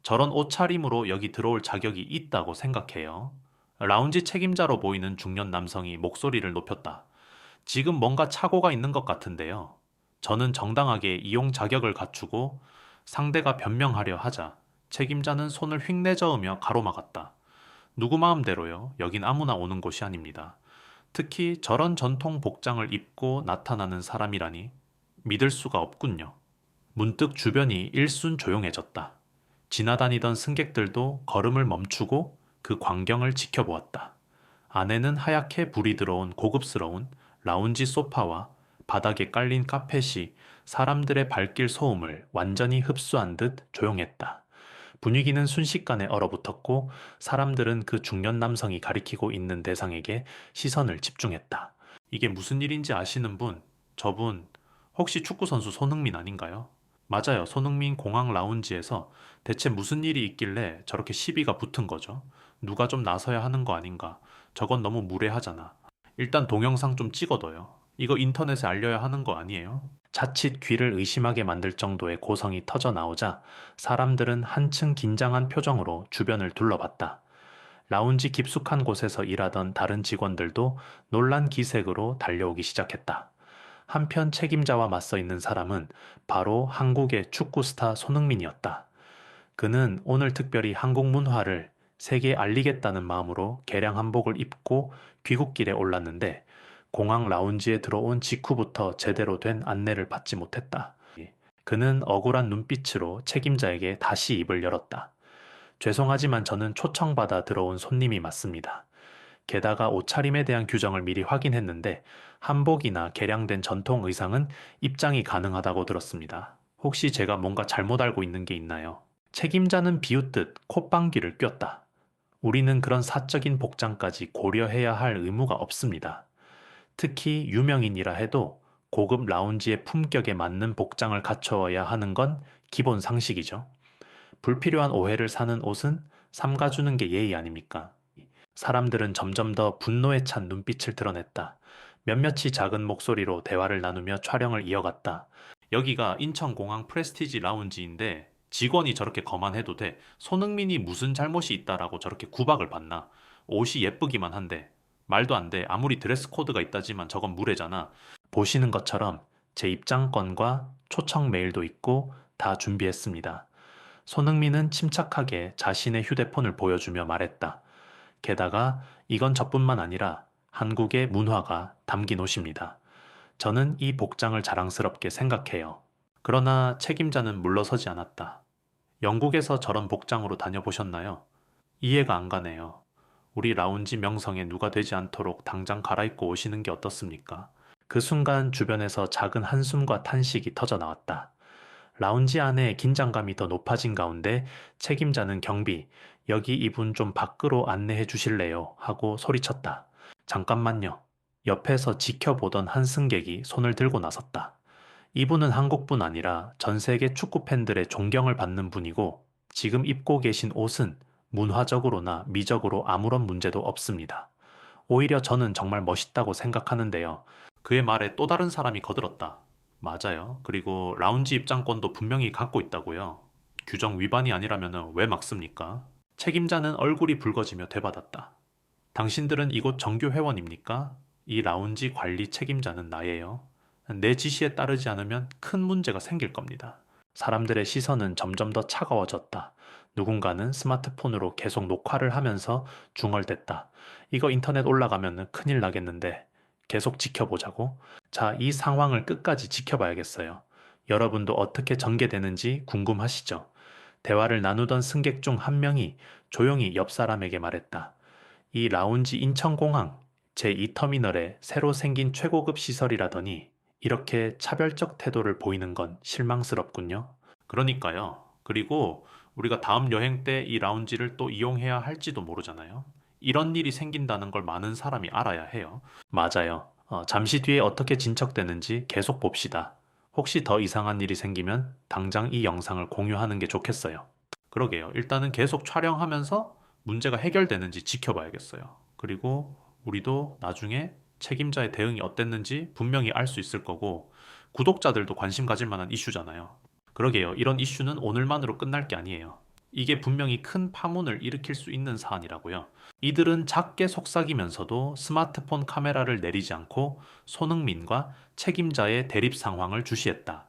저런 옷차림으로 여기 들어올 자격이 있다고 생각해요. 라운지 책임자로 보이는 중년 남성이 목소리를 높였다. 지금 뭔가 착오가 있는 것 같은데요. 저는 정당하게 이용 자격을 갖추고 상대가 변명하려 하자 책임자는 손을 휙 내저으며 가로막았다. 누구 마음대로요. 여긴 아무나 오는 곳이 아닙니다. 특히 저런 전통 복장을 입고 나타나는 사람이라니 믿을 수가 없군요. 문득 주변이 일순 조용해졌다. 지나다니던 승객들도 걸음을 멈추고 그 광경을 지켜보았다. 안에는 하얗게 불이 들어온 고급스러운 라운지 소파와 바닥에 깔린 카펫이 사람들의 발길 소음을 완전히 흡수한 듯 조용했다. 분위기는 순식간에 얼어붙었고 사람들은 그 중년 남성이 가리키고 있는 대상에게 시선을 집중했다. 이게 무슨 일인지 아시는 분? 저분 혹시 축구선수 손흥민 아닌가요? 맞아요. 손흥민 공항 라운지에서 대체 무슨 일이 있길래 저렇게 시비가 붙은 거죠? 누가 좀 나서야 하는 거 아닌가? 저건 너무 무례하잖아. 일단 동영상 좀 찍어둬요. 이거 인터넷에 알려야 하는 거 아니에요? 자칫 귀를 의심하게 만들 정도의 고성이 터져 나오자 사람들은 한층 긴장한 표정으로 주변을 둘러봤다. 라운지 깊숙한 곳에서 일하던 다른 직원들도 놀란 기색으로 달려오기 시작했다. 한편 책임자와 맞서 있는 사람은 바로 한국의 축구 스타 손흥민이었다. 그는 오늘 특별히 한국 문화를 세계에 알리겠다는 마음으로 개량 한복을 입고 귀국길에 올랐는데 공항 라운지에 들어온 직후부터 제대로 된 안내를 받지 못했다. 그는 억울한 눈빛으로 책임자에게 다시 입을 열었다. 죄송하지만 저는 초청받아 들어온 손님이 맞습니다. 게다가 옷차림에 대한 규정을 미리 확인했는데 한복이나 개량된 전통 의상은 입장이 가능하다고 들었습니다. 혹시 제가 뭔가 잘못 알고 있는 게 있나요? 책임자는 비웃듯 콧방귀를 뀌었다. 우리는 그런 사적인 복장까지 고려해야 할 의무가 없습니다. 특히 유명인이라 해도 고급 라운지의 품격에 맞는 복장을 갖춰야 하는 건 기본 상식이죠. 불필요한 오해를 사는 옷은 삼가주는 게 예의 아닙니까? 사람들은 점점 더 분노에 찬 눈빛을 드러냈다. 몇몇이 작은 목소리로 대화를 나누며 촬영을 이어갔다. 여기가 인천공항 프레스티지 라운지인데 직원이 저렇게 거만해도 돼. 손흥민이 무슨 잘못이 있다라고 저렇게 구박을 받나. 옷이 예쁘기만 한데. 말도 안 돼. 아무리 드레스 코드가 있다지만 저건 무례잖아. 보시는 것처럼 제 입장권과 초청 메일도 있고 다 준비했습니다. 손흥민은 침착하게 자신의 휴대폰을 보여주며 말했다. 게다가 이건 저뿐만 아니라 한국의 문화가 담긴 옷입니다. 저는 이 복장을 자랑스럽게 생각해요. 그러나 책임자는 물러서지 않았다. 영국에서 저런 복장으로 다녀보셨나요? 이해가 안 가네요. 우리 라운지 명성에 누가 되지 않도록 당장 갈아입고 오시는 게 어떻습니까? 그 순간 주변에서 작은 한숨과 탄식이 터져 나왔다. 라운지 안에 긴장감이 더 높아진 가운데 책임자는 경비, 여기 이분 좀 밖으로 안내해 주실래요? 하고 소리쳤다. 잠깐만요. 옆에서 지켜보던 한 승객이 손을 들고 나섰다. 이분은 한국뿐 아니라 전 세계 축구 팬들의 존경을 받는 분이고 지금 입고 계신 옷은 문화적으로나 미적으로 아무런 문제도 없습니다. 오히려 저는 정말 멋있다고 생각하는데요. 그의 말에 또 다른 사람이 거들었다. 맞아요. 그리고 라운지 입장권도 분명히 갖고 있다고요. 규정 위반이 아니라면 왜 막습니까? 책임자는 얼굴이 붉어지며 되받았다. 당신들은 이곳 정규 회원입니까? 이 라운지 관리 책임자는 나예요. 내 지시에 따르지 않으면 큰 문제가 생길 겁니다. 사람들의 시선은 점점 더 차가워졌다. 누군가는 스마트폰으로 계속 녹화를 하면서 중얼댔다. 이거 인터넷 올라가면 큰일 나겠는데 계속 지켜보자고? 자, 이 상황을 끝까지 지켜봐야겠어요. 여러분도 어떻게 전개되는지 궁금하시죠? 대화를 나누던 승객 중 한 명이 조용히 옆 사람에게 말했다. 이 라운지 인천공항 제2터미널에 새로 생긴 최고급 시설이라더니 이렇게 차별적 태도를 보이는 건 실망스럽군요. 그러니까요. 그리고 우리가 다음 여행 때 이 라운지를 또 이용해야 할지도 모르잖아요. 이런 일이 생긴다는 걸 많은 사람이 알아야 해요. 맞아요. 잠시 뒤에 어떻게 진척되는지 계속 봅시다. 혹시 더 이상한 일이 생기면 당장 이 영상을 공유하는 게 좋겠어요. 그러게요. 일단은 계속 촬영하면서 문제가 해결되는지 지켜봐야겠어요. 그리고 우리도 나중에 책임자의 대응이 어땠는지 분명히 알 수 있을 거고, 구독자들도 관심 가질 만한 이슈잖아요. 그러게요. 이런 이슈는 오늘만으로 끝날 게 아니에요. 이게 분명히 큰 파문을 일으킬 수 있는 사안이라고요. 이들은 작게 속삭이면서도 스마트폰 카메라를 내리지 않고 손흥민과 책임자의 대립 상황을 주시했다.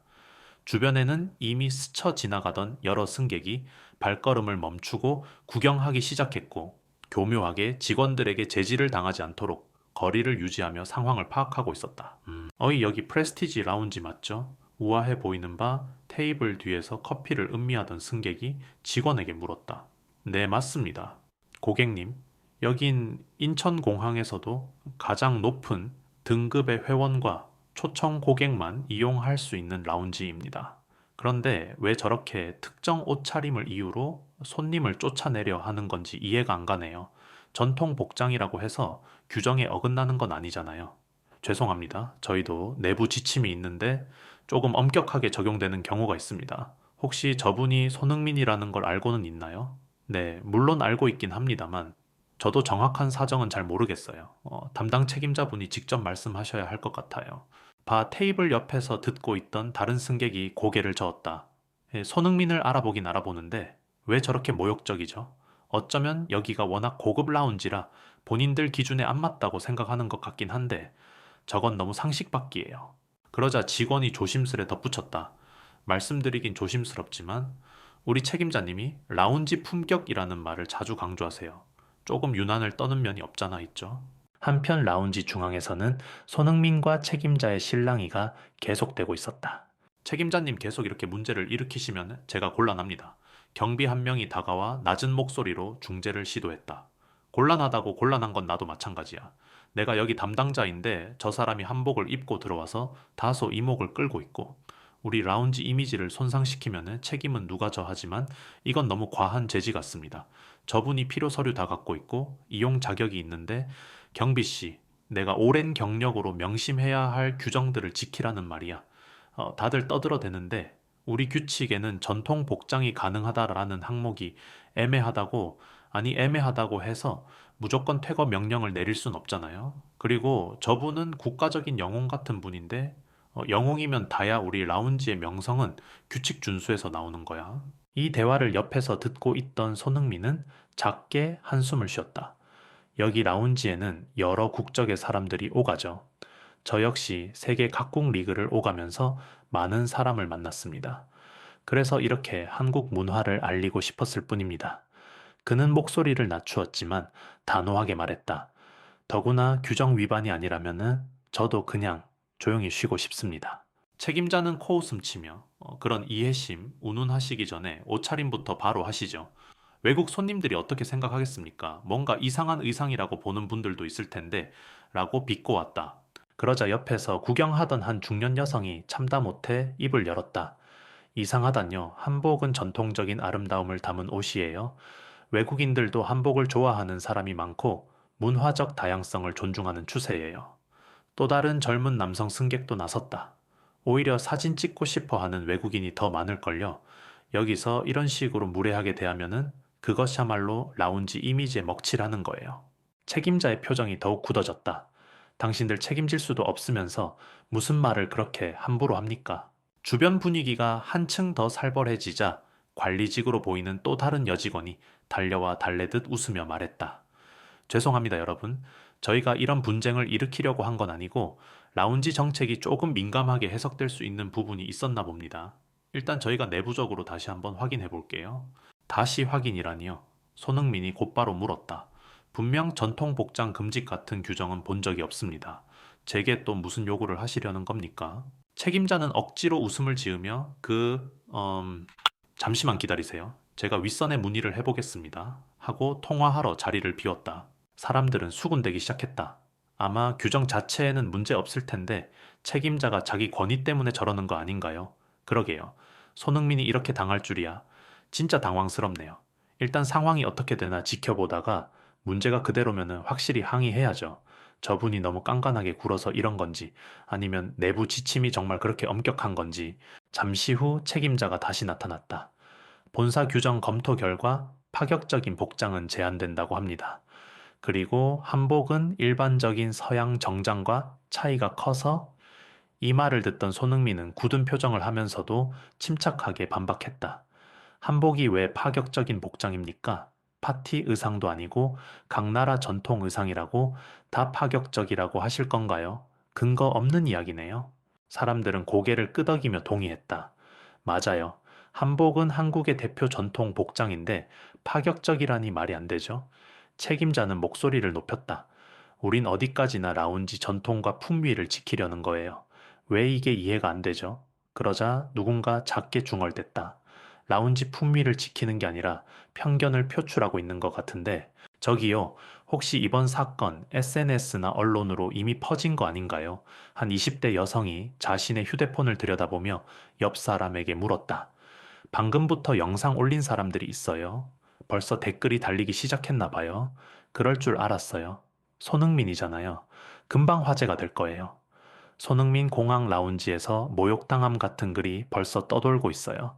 주변에는 이미 스쳐 지나가던 여러 승객이 발걸음을 멈추고 구경하기 시작했고, 교묘하게 직원들에게 제지를 당하지 않도록 거리를 유지하며 상황을 파악하고 있었다. 어이, 여기 프레스티지 라운지 맞죠? 우아해 보이는 바 테이블 뒤에서 커피를 음미하던 승객이 직원에게 물었다. 네, 맞습니다. 고객님, 여긴 인천공항에서도 가장 높은 등급의 회원과 초청 고객만 이용할 수 있는 라운지입니다. 그런데 왜 저렇게 특정 옷차림을 이유로 손님을 쫓아내려 하는 건지 이해가 안 가네요. 전통 복장이라고 해서 규정에 어긋나는 건 아니잖아요. 죄송합니다. 저희도 내부 지침이 있는데 조금 엄격하게 적용되는 경우가 있습니다. 혹시 저분이 손흥민이라는 걸 알고는 있나요? 네, 물론 알고 있긴 합니다만 저도 정확한 사정은 잘 모르겠어요. 담당 책임자분이 직접 말씀하셔야 할 것 같아요. 바 테이블 옆에서 듣고 있던 다른 승객이 고개를 저었다. 예, 손흥민을 알아보긴 알아보는데 왜 저렇게 모욕적이죠? 어쩌면 여기가 워낙 고급 라운지라 본인들 기준에 안 맞다고 생각하는 것 같긴 한데 저건 너무 상식 밖이에요. 그러자 직원이 조심스레 덧붙였다. 말씀드리긴 조심스럽지만 우리 책임자님이 라운지 품격이라는 말을 자주 강조하세요. 조금 유난을 떠는 면이 없잖아 있죠. 한편 라운지 중앙에서는 손흥민과 책임자의 실랑이가 계속되고 있었다. 책임자님 계속 이렇게 문제를 일으키시면 제가 곤란합니다. 경비 한 명이 다가와 낮은 목소리로 중재를 시도했다. 곤란하다고 곤란한 건 나도 마찬가지야. 내가 여기 담당자인데 저 사람이 한복을 입고 들어와서 다소 이목을 끌고 있고 우리 라운지 이미지를 손상시키면 책임은 누가 져하지만 이건 너무 과한 제지 같습니다. 저분이 필요 서류 다 갖고 있고 이용 자격이 있는데 경비 씨, 내가 오랜 경력으로 명심해야 할 규정들을 지키라는 말이야. 다들 떠들어대는데 우리 규칙에는 전통 복장이 가능하다라는 항목이 애매하다고 아니 애매하다고 해서 무조건 퇴거 명령을 내릴 순 없잖아요. 그리고 저분은 국가적인 영웅 같은 분인데 영웅이면 다야 우리 라운지의 명성은 규칙 준수에서 나오는 거야. 이 대화를 옆에서 듣고 있던 손흥민은 작게 한숨을 쉬었다. 여기 라운지에는 여러 국적의 사람들이 오가죠. 저 역시 세계 각국 리그를 오가면서 많은 사람을 만났습니다. 그래서 이렇게 한국 문화를 알리고 싶었을 뿐입니다. 그는 목소리를 낮추었지만 단호하게 말했다. 더구나 규정 위반이 아니라면은 저도 그냥 조용히 쉬고 싶습니다. 책임자는 코웃음 치며 그런 이해심, 운운하시기 전에 옷차림부터 바로 하시죠. 외국 손님들이 어떻게 생각하겠습니까? 뭔가 이상한 의상이라고 보는 분들도 있을 텐데 라고 비꼬았다. 그러자 옆에서 구경하던 한 중년 여성이 참다 못해 입을 열었다. 이상하단요. 한복은 전통적인 아름다움을 담은 옷이에요. 외국인들도 한복을 좋아하는 사람이 많고 문화적 다양성을 존중하는 추세예요. 또 다른 젊은 남성 승객도 나섰다. 오히려 사진 찍고 싶어 하는 외국인이 더 많을걸요. 여기서 이런 식으로 무례하게 대하면은 그것이야말로 라운지 이미지에 먹칠하는 거예요. 책임자의 표정이 더욱 굳어졌다. 당신들 책임질 수도 없으면서 무슨 말을 그렇게 함부로 합니까? 주변 분위기가 한층 더 살벌해지자 관리직으로 보이는 또 다른 여직원이 달려와 달래듯 웃으며 말했다. 죄송합니다, 여러분. 저희가 이런 분쟁을 일으키려고 한 건 아니고 라운지 정책이 조금 민감하게 해석될 수 있는 부분이 있었나 봅니다. 일단 저희가 내부적으로 다시 한번 확인해 볼게요. 다시 확인이라니요. 손흥민이 곧바로 물었다. 분명 전통 복장 금지 같은 규정은 본 적이 없습니다. 제게 또 무슨 요구를 하시려는 겁니까? 책임자는 억지로 웃음을 지으며 잠시만 기다리세요. 제가 윗선에 문의를 해보겠습니다. 하고 통화하러 자리를 비웠다. 사람들은 수군대기 시작했다. 아마 규정 자체에는 문제 없을 텐데 책임자가 자기 권위 때문에 저러는 거 아닌가요? 그러게요. 손흥민이 이렇게 당할 줄이야. 진짜 당황스럽네요. 일단 상황이 어떻게 되나 지켜보다가 문제가 그대로면은 확실히 항의해야죠. 저분이 너무 깐깐하게 굴어서 이런 건지 아니면 내부 지침이 정말 그렇게 엄격한 건지. 잠시 후 책임자가 다시 나타났다. 본사 규정 검토 결과 파격적인 복장은 제한된다고 합니다. 그리고 한복은 일반적인 서양 정장과 차이가 커서 이 말을 듣던 손흥민은 굳은 표정을 하면서도 침착하게 반박했다. 한복이 왜 파격적인 복장입니까? 파티 의상도 아니고 각 나라 전통 의상이라고 다 파격적이라고 하실 건가요? 근거 없는 이야기네요. 사람들은 고개를 끄덕이며 동의했다. 맞아요. 한복은 한국의 대표 전통 복장인데 파격적이라니 말이 안 되죠. 책임자는 목소리를 높였다. 우린 어디까지나 라운지 전통과 품위를 지키려는 거예요. 왜 이게 이해가 안 되죠? 그러자 누군가 작게 중얼댔다. 라운지 품위를 지키는 게 아니라 편견을 표출하고 있는 것 같은데, 저기요, 혹시 이번 사건 SNS나 언론으로 이미 퍼진 거 아닌가요? 한 20대 여성이 자신의 휴대폰을 들여다보며 옆 사람에게 물었다. 방금부터 영상 올린 사람들이 있어요. 벌써 댓글이 달리기 시작했나 봐요. 그럴 줄 알았어요. 손흥민이잖아요. 금방 화제가 될 거예요. 손흥민 공항 라운지에서 모욕당함 같은 글이 벌써 떠돌고 있어요.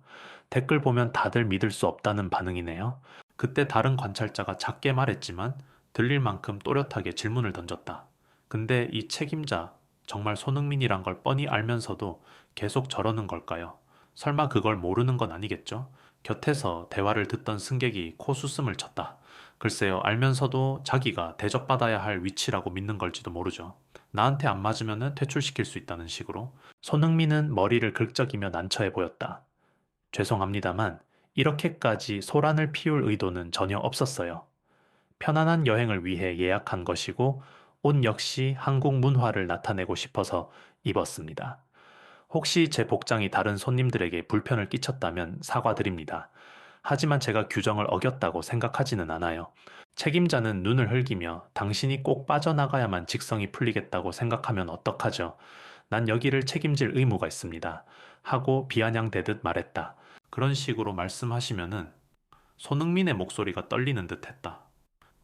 댓글 보면 다들 믿을 수 없다는 반응이네요. 그때 다른 관찰자가 작게 말했지만 들릴 만큼 또렷하게 질문을 던졌다. 근데 이 책임자, 정말 손흥민이란 걸 뻔히 알면서도 계속 저러는 걸까요? 설마 그걸 모르는 건 아니겠죠? 곁에서 대화를 듣던 승객이 코수음을 쳤다. 글쎄요, 알면서도 자기가 대접받아야 할 위치라고 믿는 걸지도 모르죠. 나한테 안 맞으면 퇴출시킬 수 있다는 식으로. 손흥민은 머리를 긁적이며 난처해 보였다. 죄송합니다만 이렇게까지 소란을 피울 의도는 전혀 없었어요. 편안한 여행을 위해 예약한 것이고 옷 역시 한국 문화를 나타내고 싶어서 입었습니다. 혹시 제 복장이 다른 손님들에게 불편을 끼쳤다면 사과드립니다. 하지만 제가 규정을 어겼다고 생각하지는 않아요. 책임자는 눈을 흘기며 당신이 꼭 빠져나가야만 직성이 풀리겠다고 생각하면 어떡하죠? 난 여기를 책임질 의무가 있습니다. 하고 비아냥대듯 말했다. 그런 식으로 말씀하시면은 손흥민의 목소리가 떨리는 듯 했다.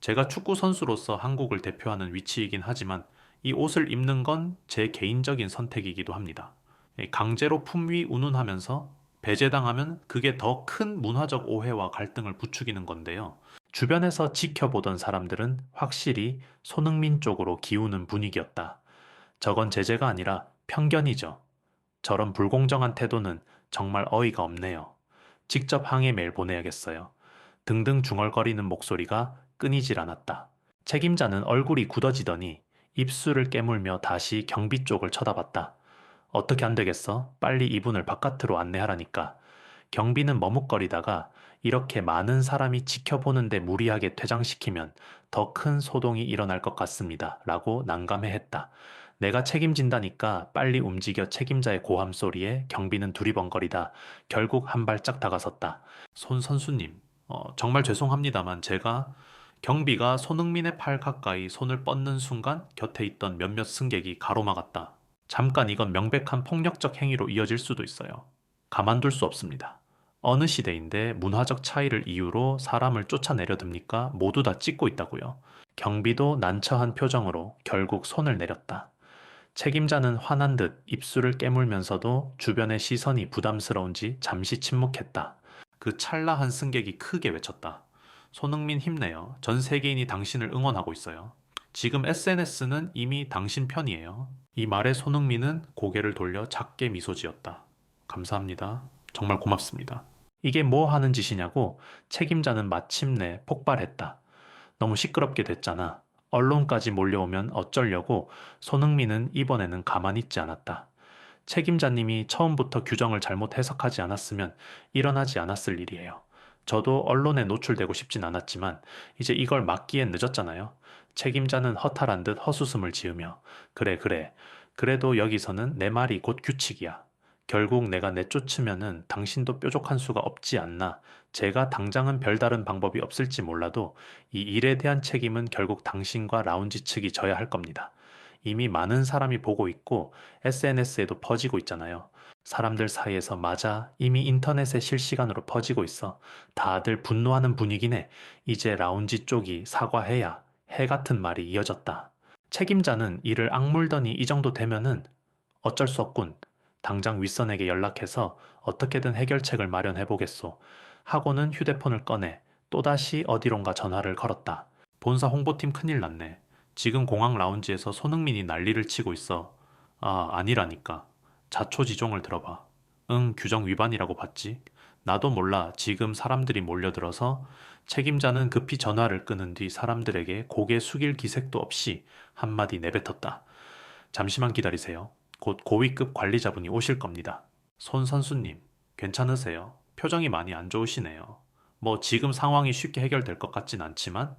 제가 축구 선수로서 한국을 대표하는 위치이긴 하지만 이 옷을 입는 건 제 개인적인 선택이기도 합니다. 강제로 품위 운운하면서 배제당하면 그게 더 큰 문화적 오해와 갈등을 부추기는 건데요. 주변에서 지켜보던 사람들은 확실히 손흥민 쪽으로 기우는 분위기였다. 저건 제재가 아니라 편견이죠. 저런 불공정한 태도는 정말 어이가 없네요. 직접 항의 메일 보내야겠어요. 등등 중얼거리는 목소리가 끊이질 않았다. 책임자는 얼굴이 굳어지더니 입술을 깨물며 다시 경비 쪽을 쳐다봤다. 어떻게 안 되겠어? 빨리 이분을 바깥으로 안내하라니까. 경비는 머뭇거리다가 이렇게 많은 사람이 지켜보는데 무리하게 퇴장시키면 더 큰 소동이 일어날 것 같습니다. 라고 난감해했다. 내가 책임진다니까 빨리 움직여 책임자의 고함 소리에 경비는 두리번거리다 결국 한 발짝 다가섰다. 손 선수님, 정말 죄송합니다만 제가 경비가 손흥민의 팔 가까이 손을 뻗는 순간 곁에 있던 몇몇 승객이 가로막았다. 잠깐 이건 명백한 폭력적 행위로 이어질 수도 있어요. 가만둘 수 없습니다. 어느 시대인데 문화적 차이를 이유로 사람을 쫓아내려 듭니까? 모두 다 찍고 있다고요. 경비도 난처한 표정으로 결국 손을 내렸다. 책임자는 화난 듯 입술을 깨물면서도 주변의 시선이 부담스러운지 잠시 침묵했다. 그 찰나한 승객이 크게 외쳤다. 손흥민 힘내요. 전 세계인이 당신을 응원하고 있어요. 지금 SNS는 이미 당신 편이에요. 이 말에 손흥민은 고개를 돌려 작게 미소 지었다. 감사합니다. 정말 고맙습니다. 이게 뭐 하는 짓이냐고 책임자는 마침내 폭발했다. 너무 시끄럽게 됐잖아. 언론까지 몰려오면 어쩌려고 손흥민은 이번에는 가만히 있지 않았다. 책임자님이 처음부터 규정을 잘못 해석하지 않았으면 일어나지 않았을 일이에요. 저도 언론에 노출되고 싶진 않았지만 이제 이걸 막기엔 늦었잖아요. 책임자는 허탈한 듯 헛웃음을 지으며 그래 그래. 그래도 여기서는 내 말이 곧 규칙이야. 결국 내가 내쫓으면은 당신도 뾰족한 수가 없지 않나. 제가 당장은 별다른 방법이 없을지 몰라도 이 일에 대한 책임은 결국 당신과 라운지 측이 져야 할 겁니다. 이미 많은 사람이 보고 있고 SNS에도 퍼지고 있잖아요. 사람들 사이에서 맞아 이미 인터넷에 실시간으로 퍼지고 있어. 다들 분노하는 분위기네. 이제 라운지 쪽이 사과해야 해 같은 말이 이어졌다. 책임자는 이를 악물더니 이 정도 되면은 어쩔 수 없군. 당장 윗선에게 연락해서 어떻게든 해결책을 마련해 보겠소. 하고는 휴대폰을 꺼내 또다시 어디론가 전화를 걸었다. 본사 홍보팀 큰일 났네. 지금 공항 라운지에서 손흥민이 난리를 치고 있어. 아, 아니라니까. 자초지종을 들어봐. 응, 규정 위반이라고 봤지. 나도 몰라 지금 사람들이 몰려들어서 책임자는 급히 전화를 끊은 뒤 사람들에게 고개 숙일 기색도 없이 한마디 내뱉었다. 잠시만 기다리세요. 곧 고위급 관리자분이 오실 겁니다. 손 선수님, 괜찮으세요? 표정이 많이 안 좋으시네요. 뭐 지금 상황이 쉽게 해결될 것 같진 않지만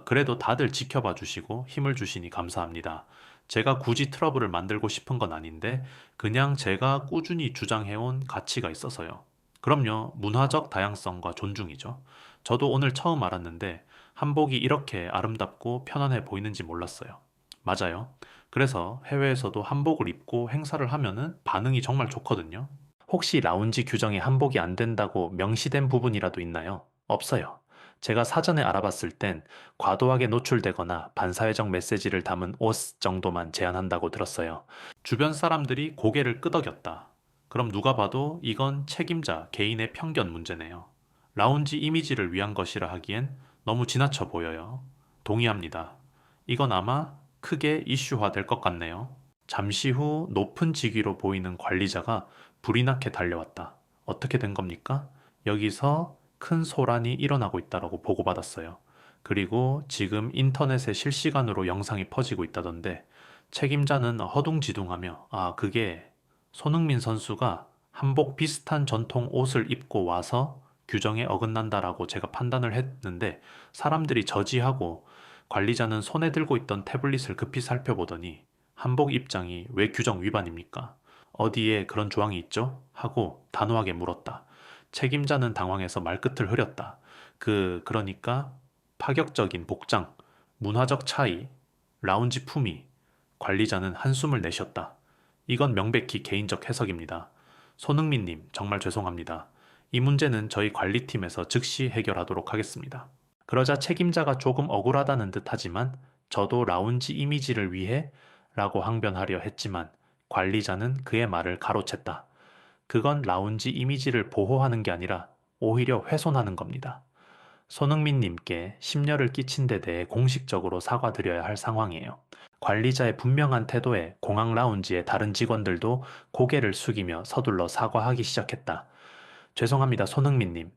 그래도 다들 지켜봐 주시고 힘을 주시니 감사합니다. 제가 굳이 트러블을 만들고 싶은 건 아닌데 그냥 제가 꾸준히 주장해온 가치가 있어서요. 그럼요, 문화적 다양성과 존중이죠. 저도 오늘 처음 알았는데 한복이 이렇게 아름답고 편안해 보이는지 몰랐어요. 맞아요. 그래서 해외에서도 한복을 입고 행사를 하면은 반응이 정말 좋거든요. 혹시 라운지 규정에 한복이 안 된다고 명시된 부분이라도 있나요? 없어요. 제가 사전에 알아봤을 땐 과도하게 노출되거나 반사회적 메시지를 담은 옷 정도만 제한한다고 들었어요. 주변 사람들이 고개를 끄덕였다. 그럼 누가 봐도 이건 책임자 개인의 편견 문제네요. 라운지 이미지를 위한 것이라 하기엔 너무 지나쳐 보여요. 동의합니다. 이건 아마 크게 이슈화될 것 같네요. 잠시 후 높은 직위로 보이는 관리자가 불이 나게 달려왔다. 어떻게 된 겁니까? 여기서 큰 소란이 일어나고 있다고 보고받았어요. 그리고 지금 인터넷에 실시간으로 영상이 퍼지고 있다던데 책임자는 허둥지둥하며 그게 손흥민 선수가 한복 비슷한 전통 옷을 입고 와서 규정에 어긋난다라고 제가 판단을 했는데 사람들이 저지하고 관리자는 손에 들고 있던 태블릿을 급히 살펴보더니 한복 입장이 왜 규정 위반입니까? 어디에 그런 조항이 있죠? 하고 단호하게 물었다. 책임자는 당황해서 말끝을 흐렸다. 그러니까 파격적인 복장, 문화적 차이, 라운지 품위, 관리자는 한숨을 내쉬었다. 이건 명백히 개인적 해석입니다. 손흥민님, 정말 죄송합니다. 이 문제는 저희 관리팀에서 즉시 해결하도록 하겠습니다. 그러자 책임자가 조금 억울하다는 듯 하지만 저도 라운지 이미지를 위해 라고 항변하려 했지만 관리자는 그의 말을 가로챘다. 그건 라운지 이미지를 보호하는 게 아니라 오히려 훼손하는 겁니다. 손흥민님께 심려를 끼친 데 대해 공식적으로 사과드려야 할 상황이에요. 관리자의 분명한 태도에 공항 라운지의 다른 직원들도 고개를 숙이며 서둘러 사과하기 시작했다. 죄송합니다, 손흥민님.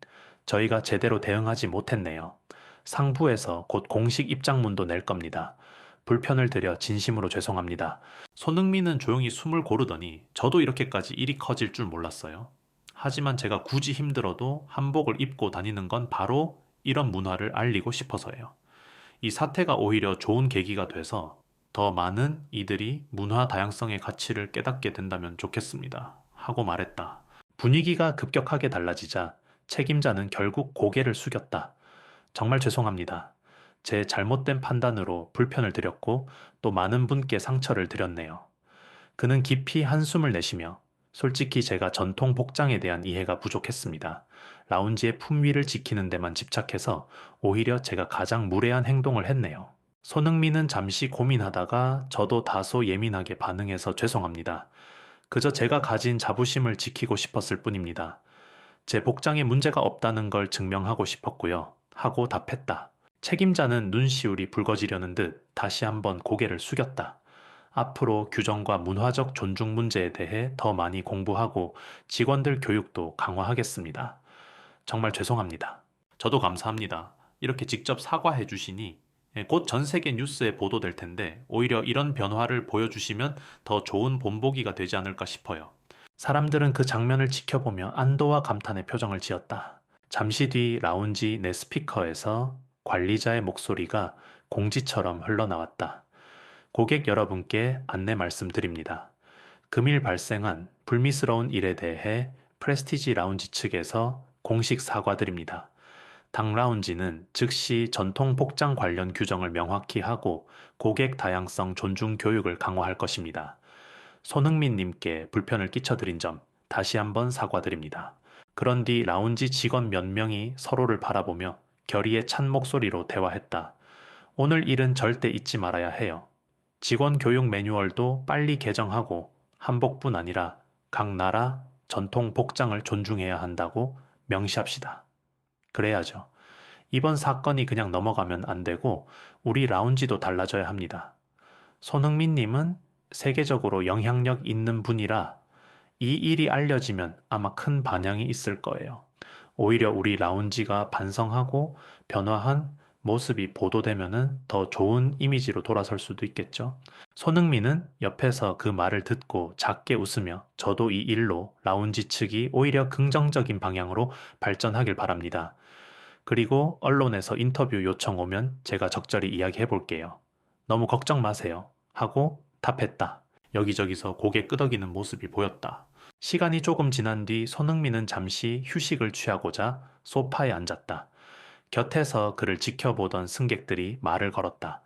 저희가 제대로 대응하지 못했네요. 상부에서 곧 공식 입장문도 낼 겁니다. 불편을 드려 진심으로 죄송합니다. 손흥민은 조용히 숨을 고르더니 저도 이렇게까지 일이 커질 줄 몰랐어요. 하지만 제가 굳이 힘들어도 한복을 입고 다니는 건 바로 이런 문화를 알리고 싶어서예요. 이 사태가 오히려 좋은 계기가 돼서 더 많은 이들이 문화 다양성의 가치를 깨닫게 된다면 좋겠습니다. 하고 말했다. 분위기가 급격하게 달라지자 책임자는 결국 고개를 숙였다. 정말 죄송합니다. 제 잘못된 판단으로 불편을 드렸고 또 많은 분께 상처를 드렸네요. 그는 깊이 한숨을 내쉬며 솔직히 제가 전통 복장에 대한 이해가 부족했습니다. 라운지의 품위를 지키는 데만 집착해서 오히려 제가 가장 무례한 행동을 했네요. 손흥민은 잠시 고민하다가 저도 다소 예민하게 반응해서 죄송합니다. 그저 제가 가진 자부심을 지키고 싶었을 뿐입니다. 제 복장에 문제가 없다는 걸 증명하고 싶었고요. 하고 답했다. 책임자는 눈시울이 붉어지려는 듯 다시 한번 고개를 숙였다. 앞으로 규정과 문화적 존중 문제에 대해 더 많이 공부하고 직원들 교육도 강화하겠습니다. 정말 죄송합니다. 저도 감사합니다. 이렇게 직접 사과해 주시니 곧 전 세계 뉴스에 보도될 텐데 오히려 이런 변화를 보여주시면 더 좋은 본보기가 되지 않을까 싶어요. 사람들은 그 장면을 지켜보며 안도와 감탄의 표정을 지었다. 잠시 뒤 라운지 내 스피커에서 관리자의 목소리가 공지처럼 흘러나왔다. 고객 여러분께 안내 말씀드립니다. 금일 발생한 불미스러운 일에 대해 프레스티지 라운지 측에서 공식 사과드립니다. 당 라운지는 즉시 전통 복장 관련 규정을 명확히 하고 고객 다양성 존중 교육을 강화할 것입니다. 손흥민 님께 불편을 끼쳐드린 점 다시 한번 사과드립니다. 그런 뒤 라운지 직원 몇 명이 서로를 바라보며 결의에 찬 목소리로 대화했다. 오늘 일은 절대 잊지 말아야 해요. 직원 교육 매뉴얼도 빨리 개정하고 한복뿐 아니라 각 나라 전통 복장을 존중해야 한다고 명시합시다. 그래야죠. 이번 사건이 그냥 넘어가면 안 되고 우리 라운지도 달라져야 합니다. 손흥민 님은 세계적으로 영향력 있는 분이라 이 일이 알려지면 아마 큰 반향이 있을 거예요. 오히려 우리 라운지가 반성하고 변화한 모습이 보도되면은 더 좋은 이미지로 돌아설 수도 있겠죠. 손흥민은 옆에서 그 말을 듣고 작게 웃으며 저도 이 일로 라운지 측이 오히려 긍정적인 방향으로 발전하길 바랍니다. 그리고 언론에서 인터뷰 요청 오면 제가 적절히 이야기해 볼게요. 너무 걱정 마세요. 하고 답했다. 여기저기서 고개 끄덕이는 모습이 보였다. 시간이 조금 지난 뒤 손흥민은 잠시 휴식을 취하고자 소파에 앉았다. 곁에서 그를 지켜보던 승객들이 말을 걸었다.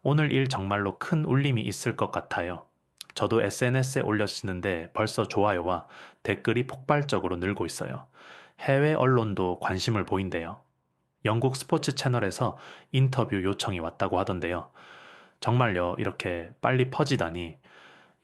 오늘 일 정말로 큰 울림이 있을 것 같아요. 저도 SNS에 올렸는데 벌써 좋아요와 댓글이 폭발적으로 늘고 있어요. 해외 언론도 관심을 보인대요. 영국 스포츠 채널에서 인터뷰 요청이 왔다고 하던데요. 정말요, 이렇게 빨리 퍼지다니.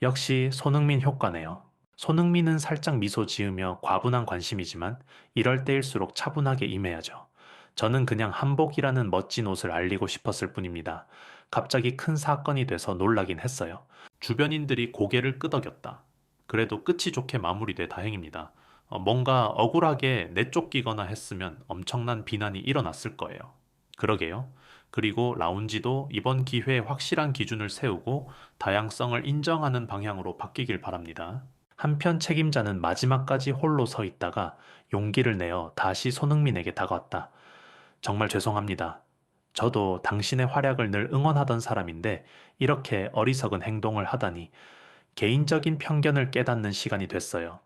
역시 손흥민 효과네요. 손흥민은 살짝 미소 지으며 과분한 관심이지만 이럴 때일수록 차분하게 임해야죠. 저는 그냥 한복이라는 멋진 옷을 알리고 싶었을 뿐입니다. 갑자기 큰 사건이 돼서 놀라긴 했어요. 주변인들이 고개를 끄덕였다. 그래도 끝이 좋게 마무리돼 다행입니다. 뭔가 억울하게 내쫓기거나 했으면 엄청난 비난이 일어났을 거예요. 그러게요. 그리고 라운지도 이번 기회에 확실한 기준을 세우고 다양성을 인정하는 방향으로 바뀌길 바랍니다. 한편 책임자는 마지막까지 홀로 서 있다가 용기를 내어 다시 손흥민에게 다가왔다. 정말 죄송합니다. 저도 당신의 활약을 늘 응원하던 사람인데 이렇게 어리석은 행동을 하다니 개인적인 편견을 깨닫는 시간이 됐어요.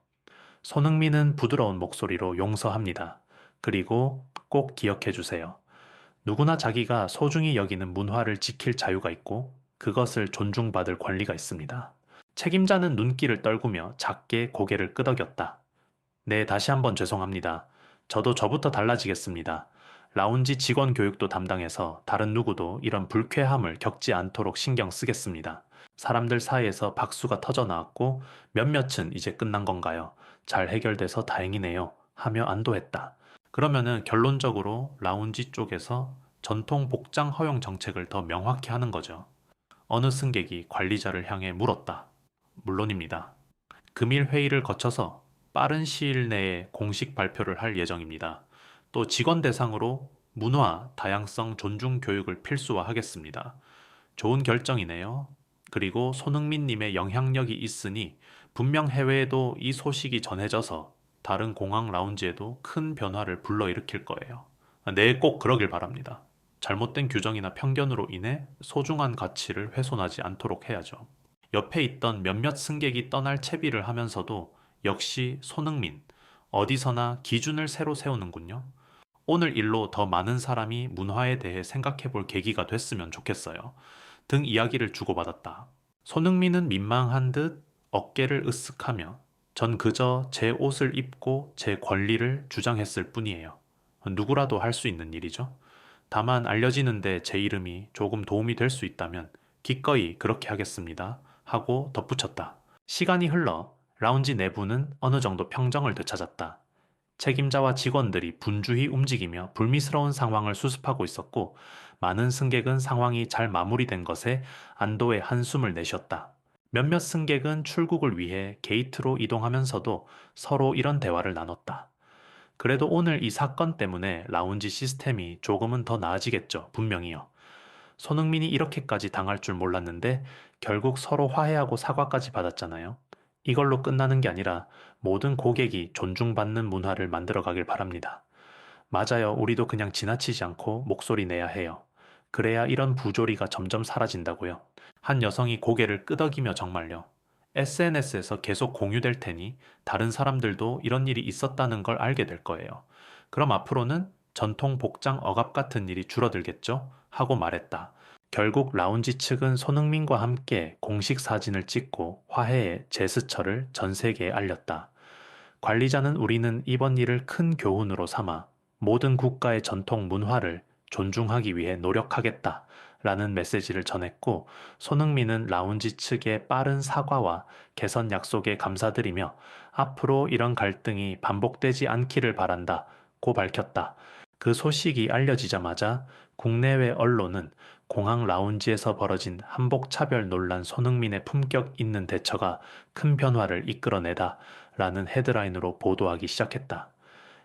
손흥민은 부드러운 목소리로 용서합니다. 그리고 꼭 기억해 주세요. 누구나 자기가 소중히 여기는 문화를 지킬 자유가 있고 그것을 존중받을 권리가 있습니다. 책임자는 눈길을 떨구며 작게 고개를 끄덕였다. 네, 다시 한번 죄송합니다. 저도 저부터 달라지겠습니다. 라운지 직원 교육도 담당해서 다른 누구도 이런 불쾌함을 겪지 않도록 신경 쓰겠습니다. 사람들 사이에서 박수가 터져 나왔고 몇몇은 이제 끝난 건가요? 잘 해결돼서 다행이네요. 하며 안도했다. 그러면은 결론적으로 라운지 쪽에서 전통 복장 허용 정책을 더 명확히 하는 거죠. 어느 승객이 관리자를 향해 물었다. 물론입니다. 금일 회의를 거쳐서 빠른 시일 내에 공식 발표를 할 예정입니다. 또 직원 대상으로 문화, 다양성 존중 교육을 필수화하겠습니다. 좋은 결정이네요. 그리고 손흥민님의 영향력이 있으니 분명 해외에도 이 소식이 전해져서 다른 공항 라운지에도 큰 변화를 불러일으킬 거예요. 네, 꼭 그러길 바랍니다. 잘못된 규정이나 편견으로 인해 소중한 가치를 훼손하지 않도록 해야죠. 옆에 있던 몇몇 승객이 떠날 채비를 하면서도 역시 손흥민, 어디서나 기준을 새로 세우는군요. 오늘 일로 더 많은 사람이 문화에 대해 생각해 볼 계기가 됐으면 좋겠어요. 등 이야기를 주고받았다. 손흥민은 민망한 듯 어깨를 으쓱하며 전 그저 제 옷을 입고 제 권리를 주장했을 뿐이에요. 누구라도 할 수 있는 일이죠. 다만 알려지는데 제 이름이 조금 도움이 될 수 있다면 기꺼이 그렇게 하겠습니다. 하고 덧붙였다. 시간이 흘러 라운지 내부는 어느 정도 평정을 되찾았다. 책임자와 직원들이 분주히 움직이며 불미스러운 상황을 수습하고 있었고 많은 승객은 상황이 잘 마무리된 것에 안도의 한숨을 내쉬었다. 몇몇 승객은 출국을 위해 게이트로 이동하면서도 서로 이런 대화를 나눴다. 그래도 오늘 이 사건 때문에 라운지 시스템이 조금은 더 나아지겠죠, 분명히요. 손흥민이 이렇게까지 당할 줄 몰랐는데 결국 서로 화해하고 사과까지 받았잖아요. 이걸로 끝나는 게 아니라 모든 고객이 존중받는 문화를 만들어 가길 바랍니다. 맞아요. 우리도 그냥 지나치지 않고 목소리 내야 해요. 그래야 이런 부조리가 점점 사라진다고요. 한 여성이 고개를 끄덕이며 정말요. SNS에서 계속 공유될 테니 다른 사람들도 이런 일이 있었다는 걸 알게 될 거예요. 그럼 앞으로는 전통 복장 억압 같은 일이 줄어들겠죠? 하고 말했다. 결국 라운지 측은 손흥민과 함께 공식 사진을 찍고 화해의 제스처를 전 세계에 알렸다. 관리자는 우리는 이번 일을 큰 교훈으로 삼아 모든 국가의 전통 문화를 존중하기 위해 노력하겠다 라는 메시지를 전했고 손흥민은 라운지 측의 빠른 사과와 개선 약속에 감사드리며 앞으로 이런 갈등이 반복되지 않기를 바란다 고 밝혔다. 그 소식이 알려지자마자 국내외 언론은 공항 라운지에서 벌어진 한복 차별 논란 손흥민의 품격 있는 대처가 큰 변화를 이끌어내다 라는 헤드라인으로 보도하기 시작했다.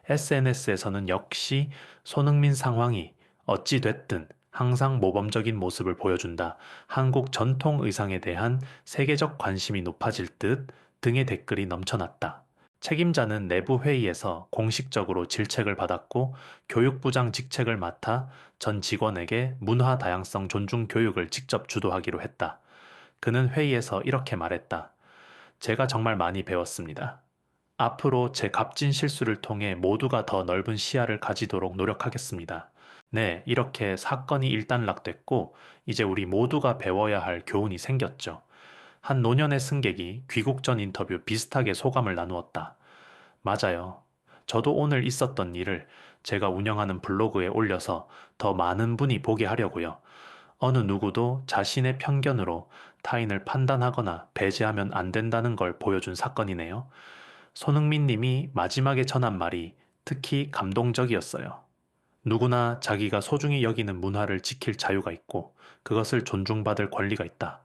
SNS에서는 역시 손흥민 상황이 어찌됐든 항상 모범적인 모습을 보여준다. 한국 전통 의상에 대한 세계적 관심이 높아질 듯 등의 댓글이 넘쳐났다. 책임자는 내부 회의에서 공식적으로 질책을 받았고 교육부장 직책을 맡아 전 직원에게 문화 다양성 존중 교육을 직접 주도하기로 했다. 그는 회의에서 이렇게 말했다. 제가 정말 많이 배웠습니다. 앞으로 제 값진 실수를 통해 모두가 더 넓은 시야를 가지도록 노력하겠습니다. 네, 이렇게 사건이 일단락됐고, 이제 우리 모두가 배워야 할 교훈이 생겼죠. 한 노년의 승객이 귀국 전 인터뷰 비슷하게 소감을 나누었다. 맞아요. 저도 오늘 있었던 일을 제가 운영하는 블로그에 올려서 더 많은 분이 보게 하려고요. 어느 누구도 자신의 편견으로 타인을 판단하거나 배제하면 안 된다는 걸 보여준 사건이네요. 손흥민 님이 마지막에 전한 말이 특히 감동적이었어요. 누구나 자기가 소중히 여기는 문화를 지킬 자유가 있고 그것을 존중받을 권리가 있다.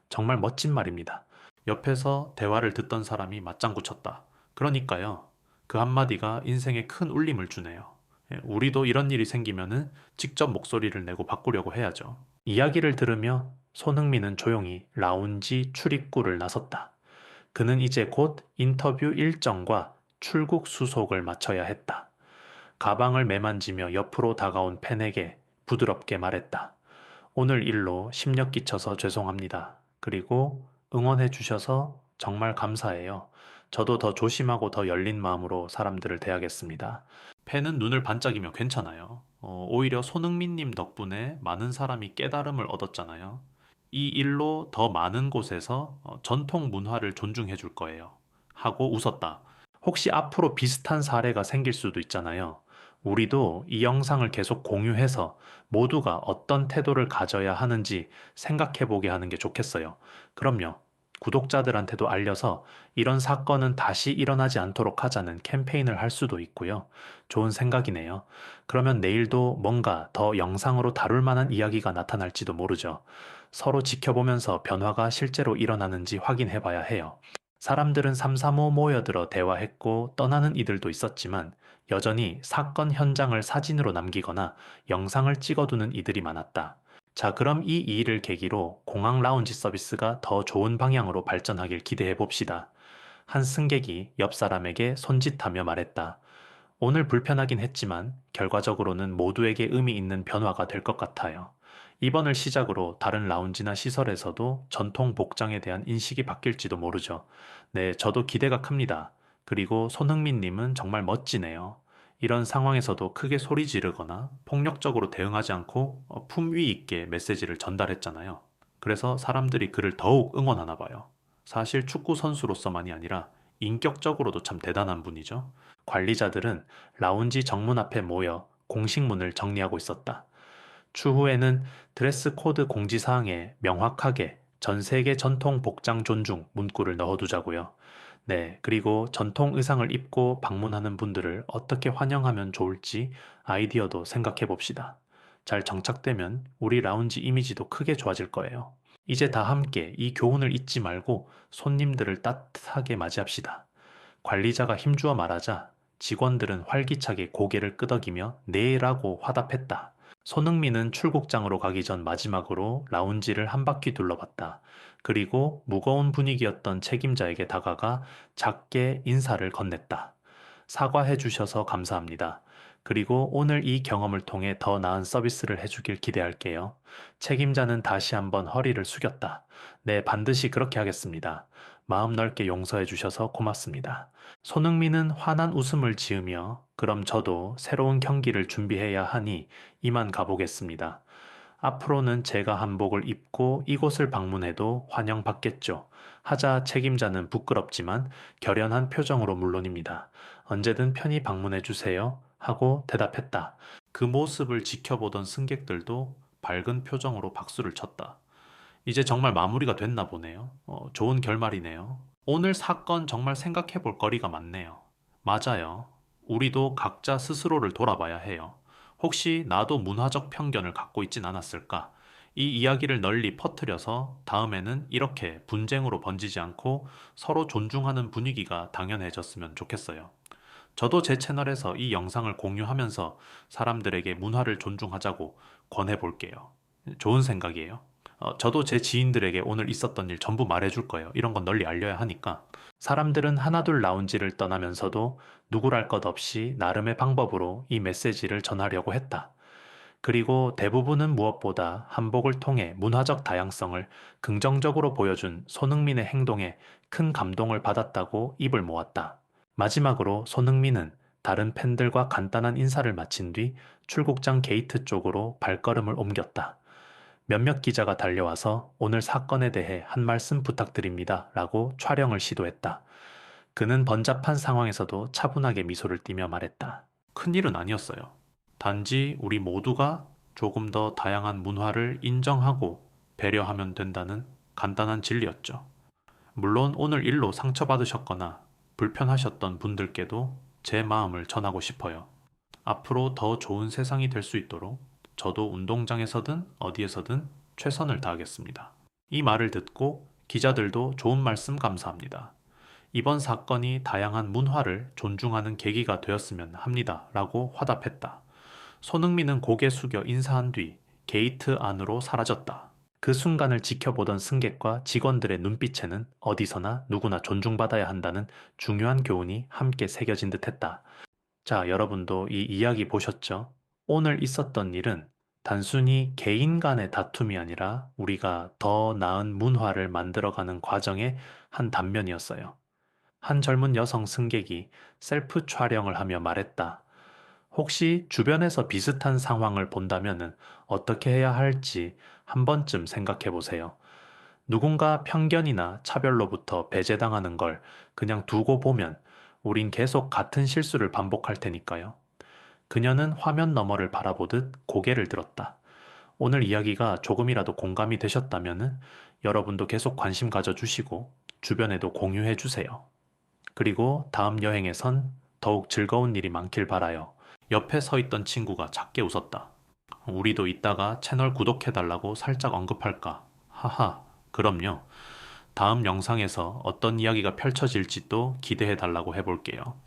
정말 멋진 말입니다. 옆에서 대화를 듣던 사람이 맞장구 쳤다. 그러니까요. 그 한마디가 인생에 큰 울림을 주네요. 우리도 이런 일이 생기면은 직접 목소리를 내고 바꾸려고 해야죠. 이야기를 들으며 손흥민은 조용히 라운지 출입구를 나섰다. 그는 이제 곧 인터뷰 일정과 출국 수속을 마쳐야 했다. 가방을 매만지며 옆으로 다가온 팬에게 부드럽게 말했다. 오늘 일로 심력 끼쳐서 죄송합니다. 그리고 응원해 주셔서 정말 감사해요. 저도 더 조심하고 더 열린 마음으로 사람들을 대하겠습니다. 팬은 눈을 반짝이며 괜찮아요. 오히려 손흥민님 덕분에 많은 사람이 깨달음을 얻었잖아요. 이 일로 더 많은 곳에서 전통 문화를 존중해 줄 거예요. 하고 웃었다. 혹시 앞으로 비슷한 사례가 생길 수도 있잖아요. 우리도 이 영상을 계속 공유해서 모두가 어떤 태도를 가져야 하는지 생각해 보게 하는 게 좋겠어요. 그럼요. 구독자들한테도 알려서 이런 사건은 다시 일어나지 않도록 하자는 캠페인을 할 수도 있고요. 좋은 생각이네요. 그러면 내일도 뭔가 더 영상으로 다룰 만한 이야기가 나타날지도 모르죠. 서로 지켜보면서 변화가 실제로 일어나는지 확인해 봐야 해요. 사람들은 삼삼오오 모여들어 대화했고 떠나는 이들도 있었지만 여전히 사건 현장을 사진으로 남기거나 영상을 찍어두는 이들이 많았다. 자, 그럼 이 일을 계기로 공항 라운지 서비스가 더 좋은 방향으로 발전하길 기대해 봅시다. 한 승객이 옆 사람에게 손짓하며 말했다. 오늘 불편하긴 했지만 결과적으로는 모두에게 의미 있는 변화가 될 것 같아요. 이번을 시작으로 다른 라운지나 시설에서도 전통 복장에 대한 인식이 바뀔지도 모르죠. 네, 저도 기대가 큽니다. 그리고 손흥민 님은 정말 멋지네요. 이런 상황에서도 크게 소리 지르거나 폭력적으로 대응하지 않고 품위 있게 메시지를 전달했잖아요. 그래서 사람들이 그를 더욱 응원하나 봐요. 사실 축구 선수로서만이 아니라 인격적으로도 참 대단한 분이죠. 관리자들은 라운지 정문 앞에 모여 공식문을 정리하고 있었다. 추후에는 드레스 코드 공지사항에 명확하게 전 세계 전통 복장 존중 문구를 넣어두자고요. 네, 그리고 전통 의상을 입고 방문하는 분들을 어떻게 환영하면 좋을지 아이디어도 생각해 봅시다. 잘 정착되면 우리 라운지 이미지도 크게 좋아질 거예요. 이제 다 함께 이 교훈을 잊지 말고 손님들을 따뜻하게 맞이합시다. 관리자가 힘주어 말하자 직원들은 활기차게 고개를 끄덕이며 네라고 화답했다. 손흥민은 출국장으로 가기 전 마지막으로 라운지를 한 바퀴 둘러봤다. 그리고 무거운 분위기였던 책임자에게 다가가 작게 인사를 건넸다. 사과해 주셔서 감사합니다. 그리고 오늘 이 경험을 통해 더 나은 서비스를 해주길 기대할게요. 책임자는 다시 한번 허리를 숙였다. 네, 반드시 그렇게 하겠습니다. 마음 넓게 용서해 주셔서 고맙습니다. 손흥민은 환한 웃음을 지으며 그럼 저도 새로운 경기를 준비해야 하니 이만 가보겠습니다. 앞으로는 제가 한복을 입고 이곳을 방문해도 환영받겠죠. 하자 책임자는 부끄럽지만 결연한 표정으로 물론입니다. 언제든 편히 방문해 주세요. 하고 대답했다. 그 모습을 지켜보던 승객들도 밝은 표정으로 박수를 쳤다. 이제 정말 마무리가 됐나 보네요. 좋은 결말이네요. 오늘 사건 정말 생각해 볼 거리가 많네요. 맞아요. 우리도 각자 스스로를 돌아봐야 해요. 혹시 나도 문화적 편견을 갖고 있진 않았을까? 이 이야기를 널리 퍼뜨려서 다음에는 이렇게 분쟁으로 번지지 않고 서로 존중하는 분위기가 당연해졌으면 좋겠어요. 저도 제 채널에서 이 영상을 공유하면서 사람들에게 문화를 존중하자고 권해볼게요. 좋은 생각이에요. 저도 제 지인들에게 오늘 있었던 일 전부 말해줄 거예요. 이런 건 널리 알려야 하니까. 사람들은 하나둘 라운지를 떠나면서도 누구랄 것 없이 나름의 방법으로 이 메시지를 전하려고 했다. 그리고 대부분은 무엇보다 한복을 통해 문화적 다양성을 긍정적으로 보여준 손흥민의 행동에 큰 감동을 받았다고 입을 모았다. 마지막으로 손흥민은 다른 팬들과 간단한 인사를 마친 뒤 출국장 게이트 쪽으로 발걸음을 옮겼다. 몇몇 기자가 달려와서 오늘 사건에 대해 한 말씀 부탁드립니다 라고 촬영을 시도했다. 그는 번잡한 상황에서도 차분하게 미소를 띠며 말했다. 큰일은 아니었어요. 단지 우리 모두가 조금 더 다양한 문화를 인정하고 배려하면 된다는 간단한 진리였죠. 물론 오늘 일로 상처받으셨거나 불편하셨던 분들께도 제 마음을 전하고 싶어요. 앞으로 더 좋은 세상이 될 수 있도록 저도 운동장에서든 어디에서든 최선을 다하겠습니다. 이 말을 듣고 기자들도 좋은 말씀 감사합니다. 이번 사건이 다양한 문화를 존중하는 계기가 되었으면 합니다. 라고 화답했다. 손흥민은 고개 숙여 인사한 뒤 게이트 안으로 사라졌다. 그 순간을 지켜보던 승객과 직원들의 눈빛에는 어디서나 누구나 존중받아야 한다는 중요한 교훈이 함께 새겨진 듯했다. 자, 여러분도 이 이야기 보셨죠? 오늘 있었던 일은 단순히 개인 간의 다툼이 아니라 우리가 더 나은 문화를 만들어가는 과정의 한 단면이었어요. 한 젊은 여성 승객이 셀프 촬영을 하며 말했다. 혹시 주변에서 비슷한 상황을 본다면 어떻게 해야 할지 한 번쯤 생각해 보세요. 누군가 편견이나 차별로부터 배제당하는 걸 그냥 두고 보면 우린 계속 같은 실수를 반복할 테니까요. 그녀는 화면 너머를 바라보듯 고개를 들었다. 오늘 이야기가 조금이라도 공감이 되셨다면 여러분도 계속 관심 가져주시고 주변에도 공유해 주세요. 그리고 다음 여행에선 더욱 즐거운 일이 많길 바라요. 옆에 서 있던 친구가 작게 웃었다. 우리도 이따가 채널 구독해달라고 살짝 언급할까? 하하, 그럼요. 다음 영상에서 어떤 이야기가 펼쳐질지 또 기대해달라고 해볼게요.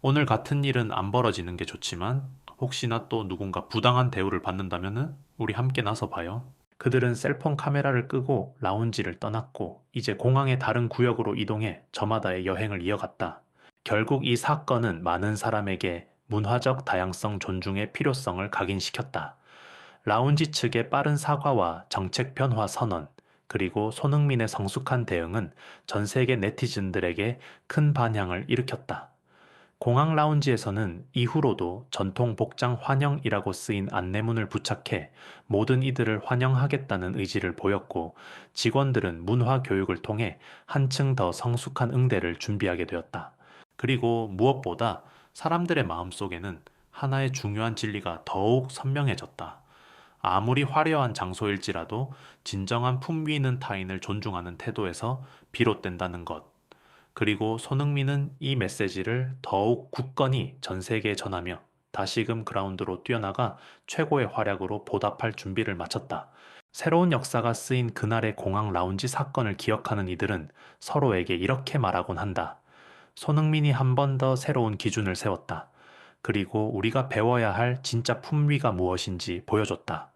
오늘 같은 일은 안 벌어지는 게 좋지만 혹시나 또 누군가 부당한 대우를 받는다면 우리 함께 나서 봐요. 그들은 셀폰 카메라를 끄고 라운지를 떠났고 이제 공항의 다른 구역으로 이동해 저마다의 여행을 이어갔다. 결국 이 사건은 많은 사람에게 문화적 다양성 존중의 필요성을 각인시켰다. 라운지 측의 빠른 사과와 정책 변화 선언, 그리고 손흥민의 성숙한 대응은 전 세계 네티즌들에게 큰 반향을 일으켰다. 공항 라운지에서는 이후로도 전통 복장 환영이라고 쓰인 안내문을 부착해 모든 이들을 환영하겠다는 의지를 보였고 직원들은 문화 교육을 통해 한층 더 성숙한 응대를 준비하게 되었다. 그리고 무엇보다 사람들의 마음속에는 하나의 중요한 진리가 더욱 선명해졌다. 아무리 화려한 장소일지라도 진정한 품위 있는 타인을 존중하는 태도에서 비롯된다는 것. 그리고 손흥민은 이 메시지를 더욱 굳건히 전 세계에 전하며 다시금 그라운드로 뛰어나가 최고의 활약으로 보답할 준비를 마쳤다. 새로운 역사가 쓰인 그날의 공항 라운지 사건을 기억하는 이들은 서로에게 이렇게 말하곤 한다. 손흥민이 한 번 더 새로운 기준을 세웠다. 그리고 우리가 배워야 할 진짜 품위가 무엇인지 보여줬다.